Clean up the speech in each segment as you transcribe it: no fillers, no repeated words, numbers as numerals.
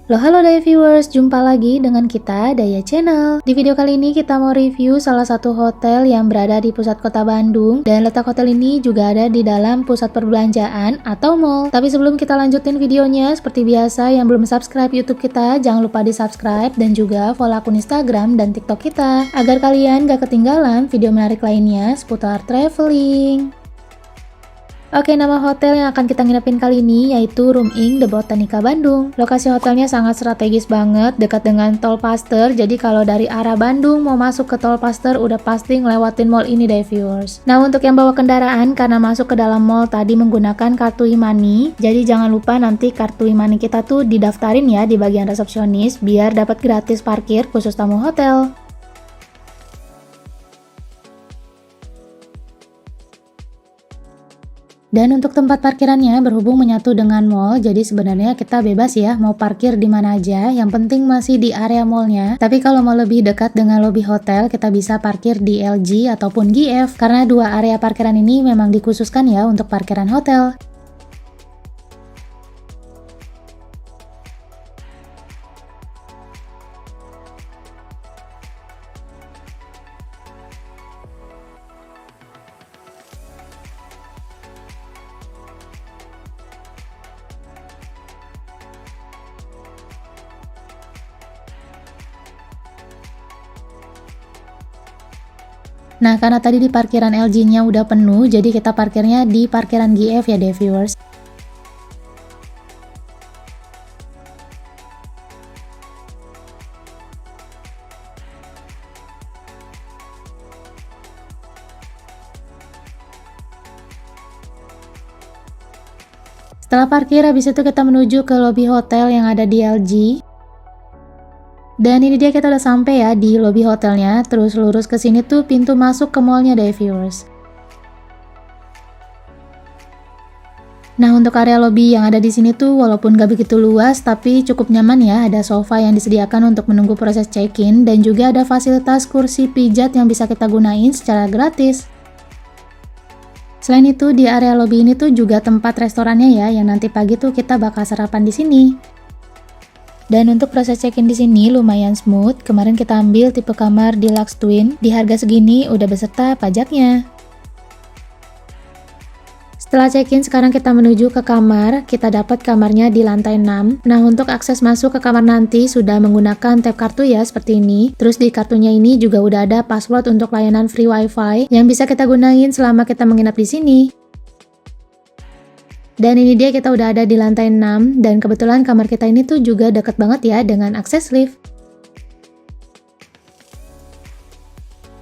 Halo Daya Viewers, jumpa lagi dengan kita Daya Channel. Di video kali ini kita mau review salah satu hotel yang berada di pusat kota Bandung. Dan letak hotel ini juga ada di dalam pusat perbelanjaan atau mall. Tapi sebelum kita lanjutin videonya, seperti biasa yang belum subscribe YouTube kita, jangan lupa di subscribe dan juga follow akun Instagram dan TikTok kita, agar kalian gak ketinggalan video menarik lainnya seputar traveling. Oke, nama hotel yang akan kita nginepin kali ini yaitu Room Inn The Botanica Bandung. Lokasi hotelnya sangat strategis banget, dekat dengan Tol Paster. Jadi kalau dari arah Bandung mau masuk ke Tol Paster udah pasti ngelewatin mall ini deh viewers. Nah, untuk yang bawa kendaraan karena masuk ke dalam mall tadi menggunakan kartu e-money, jadi jangan lupa nanti kartu e-money kita tuh didaftarin ya di bagian resepsionis biar dapat gratis parkir khusus tamu hotel. Dan untuk tempat parkirannya berhubung menyatu dengan mall, jadi sebenarnya kita bebas ya mau parkir di mana aja, yang penting masih di area mallnya. Tapi kalau mau lebih dekat dengan lobi hotel, kita bisa parkir di LG ataupun GF, karena dua area parkiran ini memang dikhususkan ya untuk parkiran hotel. Nah, karena tadi di parkiran LG-nya udah penuh, jadi kita parkirnya di parkiran GF ya deh viewers. Setelah parkir, habis itu kita menuju ke lobi hotel yang ada di LG. Dan ini dia kita udah sampai ya di lobi hotelnya. Terus lurus ke sini tuh pintu masuk ke mallnya deh viewers. Nah, untuk area lobi yang ada di sini tuh walaupun gak begitu luas tapi cukup nyaman ya. Ada sofa yang disediakan untuk menunggu proses check-in dan juga ada fasilitas kursi pijat yang bisa kita gunain secara gratis. Selain itu di area lobi ini tuh juga tempat restorannya ya, yang nanti pagi tuh kita bakal sarapan di sini. Dan untuk proses check-in di sini lumayan smooth. Kemarin kita ambil tipe kamar Deluxe Twin. Di harga segini udah beserta pajaknya. Setelah check-in, sekarang kita menuju ke kamar. Kita dapat kamarnya di lantai 6. Nah, untuk akses masuk ke kamar nanti sudah menggunakan tap kartu ya, seperti ini. Terus di kartunya ini juga udah ada password untuk layanan free wifi yang bisa kita gunain selama kita menginap di sini. Dan ini dia kita udah ada di lantai 6 dan kebetulan kamar kita ini tuh juga deket banget ya dengan akses lift.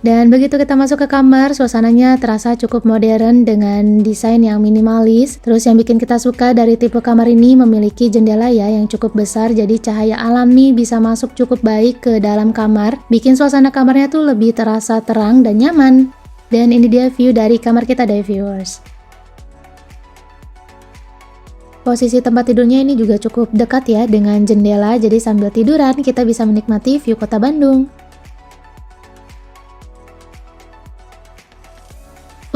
Dan begitu kita masuk ke kamar, suasananya terasa cukup modern dengan desain yang minimalis. Terus yang bikin kita suka dari tipe kamar ini memiliki jendela ya yang cukup besar, jadi cahaya alami bisa masuk cukup baik ke dalam kamar. Bikin suasana kamarnya tuh lebih terasa terang dan nyaman. Dan ini dia view dari kamar kita deh viewers. Posisi tempat tidurnya ini juga cukup dekat ya dengan jendela, jadi sambil tiduran kita bisa menikmati view kota Bandung.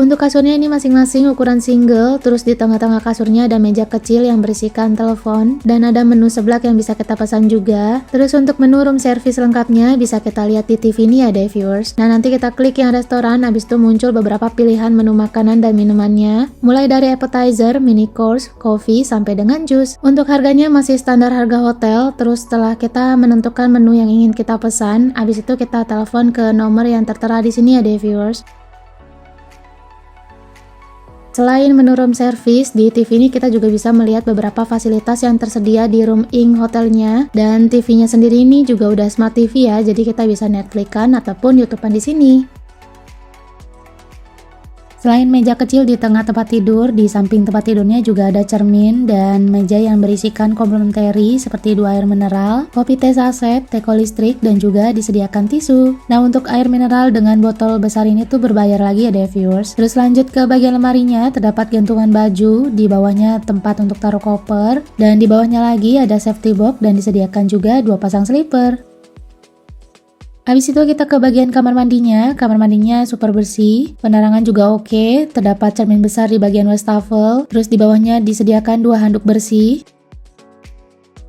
Untuk kasurnya ini masing-masing ukuran single, terus di tengah-tengah kasurnya ada meja kecil yang berisikan telepon, dan ada menu seblak yang bisa kita pesan juga. Terus untuk menu room service lengkapnya bisa kita lihat di TV ini ya deh viewers. Nah, nanti kita klik yang restoran, habis itu muncul beberapa pilihan menu makanan dan minumannya, mulai dari appetizer, mini course, coffee, sampai dengan jus. Untuk harganya masih standar harga hotel. Terus setelah kita menentukan menu yang ingin kita pesan, habis itu kita telepon ke nomor yang tertera di sini ya deh viewers. Selain menu room service, di TV ini kita juga bisa melihat beberapa fasilitas yang tersedia di Room Inn hotelnya. Dan TV-nya sendiri ini juga udah Smart TV ya, jadi kita bisa Netflix-an ataupun YouTube-an di sini. Selain meja kecil di tengah tempat tidur, di samping tempat tidurnya juga ada cermin dan meja yang berisikan komplementari seperti 2 air mineral, kopi teh saset, teko listrik, dan juga disediakan tisu. Nah, untuk air mineral dengan botol besar ini tuh berbayar lagi ya deh viewers. Terus lanjut ke bagian lemarinya, terdapat gantungan baju, di bawahnya tempat untuk taruh koper, dan di bawahnya lagi ada safety box dan disediakan juga 2 pasang slipper. Habis itu kita ke bagian kamar mandinya super bersih, penerangan juga oke, terdapat cermin besar di bagian wastafel, terus di bawahnya disediakan 2 handuk bersih.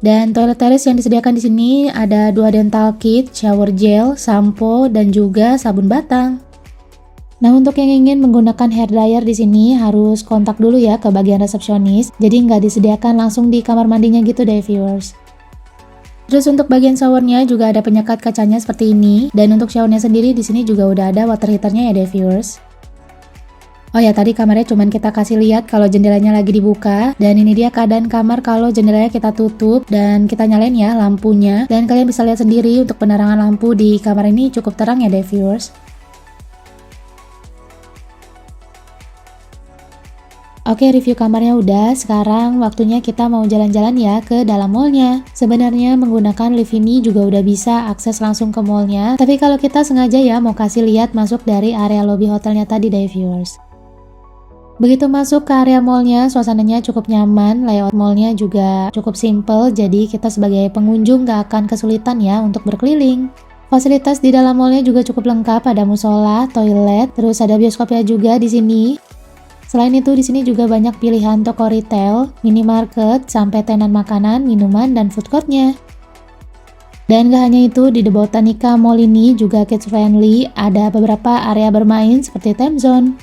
Dan toiletries yang disediakan di sini ada 2 dental kit, shower gel, sampo, dan juga sabun batang. Nah, untuk yang ingin menggunakan hair dryer di sini harus kontak dulu ya ke bagian resepsionis. Jadi nggak disediakan langsung di kamar mandinya gitu deh viewers. Terus untuk bagian showernya juga ada penyekat kacanya seperti ini. Dan untuk showernya sendiri di sini juga udah ada water heaternya ya deh viewers. Oh ya, tadi kamarnya cuman kita kasih lihat kalau jendelanya lagi dibuka. Dan ini dia keadaan kamar kalau jendelanya kita tutup dan kita nyalain ya lampunya. Dan kalian bisa lihat sendiri untuk penerangan lampu di kamar ini cukup terang ya deh viewers. Oke, review kamarnya udah. Sekarang waktunya kita mau jalan-jalan ya ke dalam mallnya. Sebenarnya menggunakan lift ini juga udah bisa akses langsung ke mallnya. Tapi kalau kita sengaja ya mau kasih lihat masuk dari area lobby hotelnya tadi deh viewers. Begitu masuk ke area mallnya, suasananya cukup nyaman, layout mallnya juga cukup simple, jadi kita sebagai pengunjung gak akan kesulitan ya untuk berkeliling. Fasilitas di dalam mallnya juga cukup lengkap, ada musola, toilet, terus ada bioskopnya juga di sini. Selain itu di sini juga banyak pilihan toko retail, minimarket, sampai tenan makanan, minuman, dan food courtnya. Dan gak hanya itu, di The Botanica Mall ini juga kids friendly, ada beberapa area bermain seperti time zone.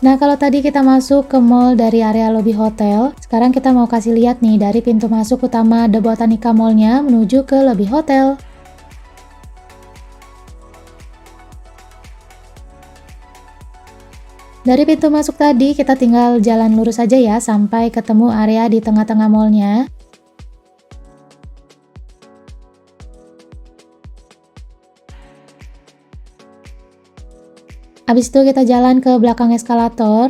Nah, kalau tadi kita masuk ke mall dari area lobby hotel, sekarang kita mau kasih lihat nih dari pintu masuk utama The Botanica Mall-nya menuju ke lobby hotel. Dari pintu masuk tadi, kita tinggal jalan lurus aja ya sampai ketemu area di tengah-tengah mall-nya. Habis itu kita jalan ke belakang eskalator.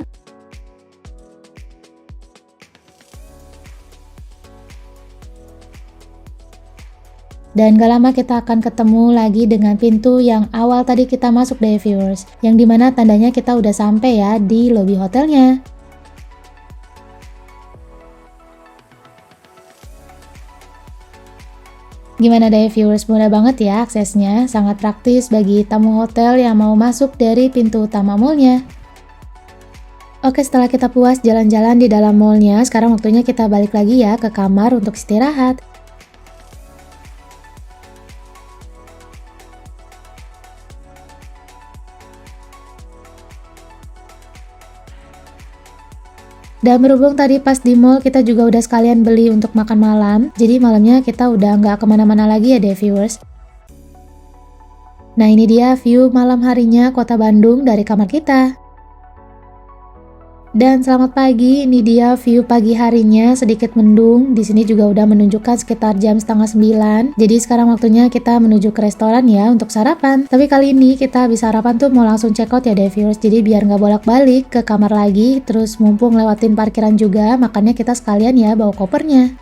Dan gak lama kita akan ketemu lagi dengan pintu yang awal tadi kita masuk deh viewers. Yang dimana tandanya kita udah sampai ya di lobby hotelnya. Gimana deh viewers, mudah banget ya aksesnya, sangat praktis bagi tamu hotel yang mau masuk dari pintu utama mallnya. Oke, setelah kita puas jalan-jalan di dalam mallnya, sekarang waktunya kita balik lagi ya ke kamar untuk istirahat. Dan berhubung tadi pas di mall kita juga udah sekalian beli untuk makan malam, jadi malamnya kita udah nggak kemana-mana lagi ya deh viewers. Nah, ini dia view malam harinya kota Bandung dari kamar kita. Dan selamat pagi, ini dia view pagi harinya sedikit mendung. Di sini juga udah menunjukkan sekitar jam setengah 9. Jadi sekarang waktunya kita menuju ke restoran ya untuk sarapan. Tapi kali ini kita habis sarapan tuh mau langsung check out ya deh viewers. Jadi biar nggak bolak-balik ke kamar lagi. Terus mumpung lewatin parkiran juga, makanya kita sekalian ya bawa kopernya.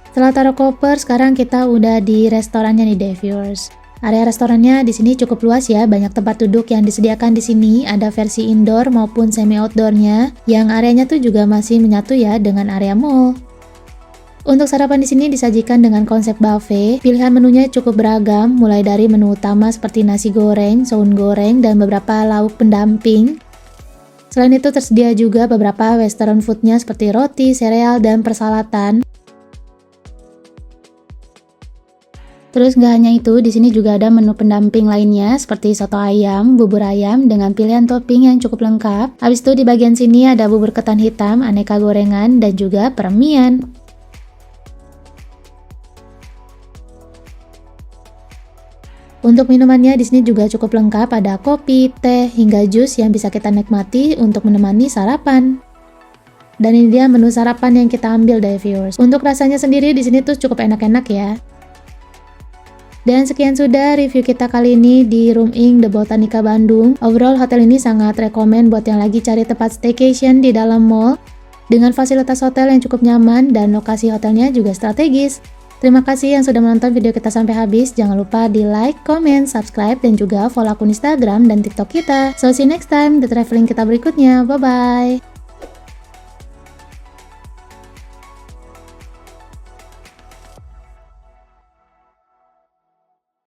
Setelah taruh koper, sekarang kita udah di restorannya nih deh viewers. Area restorannya di sini cukup luas ya, banyak tempat duduk yang disediakan di sini, ada versi indoor maupun semi outdoornya, yang areanya tuh juga masih menyatu ya dengan area mall. Untuk sarapan di sini disajikan dengan konsep buffet, pilihan menunya cukup beragam, mulai dari menu utama seperti nasi goreng, soun goreng, dan beberapa lauk pendamping. Selain itu tersedia juga beberapa western foodnya seperti roti, sereal, dan persalatan. Terus gak hanya itu, di sini juga ada menu pendamping lainnya seperti soto ayam, bubur ayam dengan pilihan topping yang cukup lengkap. Habis itu di bagian sini ada bubur ketan hitam, aneka gorengan, dan juga permian. Untuk minumannya di sini juga cukup lengkap, ada kopi, teh, hingga jus yang bisa kita nikmati untuk menemani sarapan. Dan ini dia menu sarapan yang kita ambil deh viewers. Untuk rasanya sendiri di sini tuh cukup enak-enak ya. Dan sekian sudah review kita kali ini di Room Ink The Botanica Bandung. Overall hotel ini sangat rekomen buat yang lagi cari tempat staycation di dalam mall dengan fasilitas hotel yang cukup nyaman dan lokasi hotelnya juga strategis. Terima kasih yang sudah menonton video kita sampai habis. Jangan lupa di like, comment, subscribe, dan juga follow akun Instagram dan TikTok kita. So see you next time di traveling kita berikutnya. Bye bye.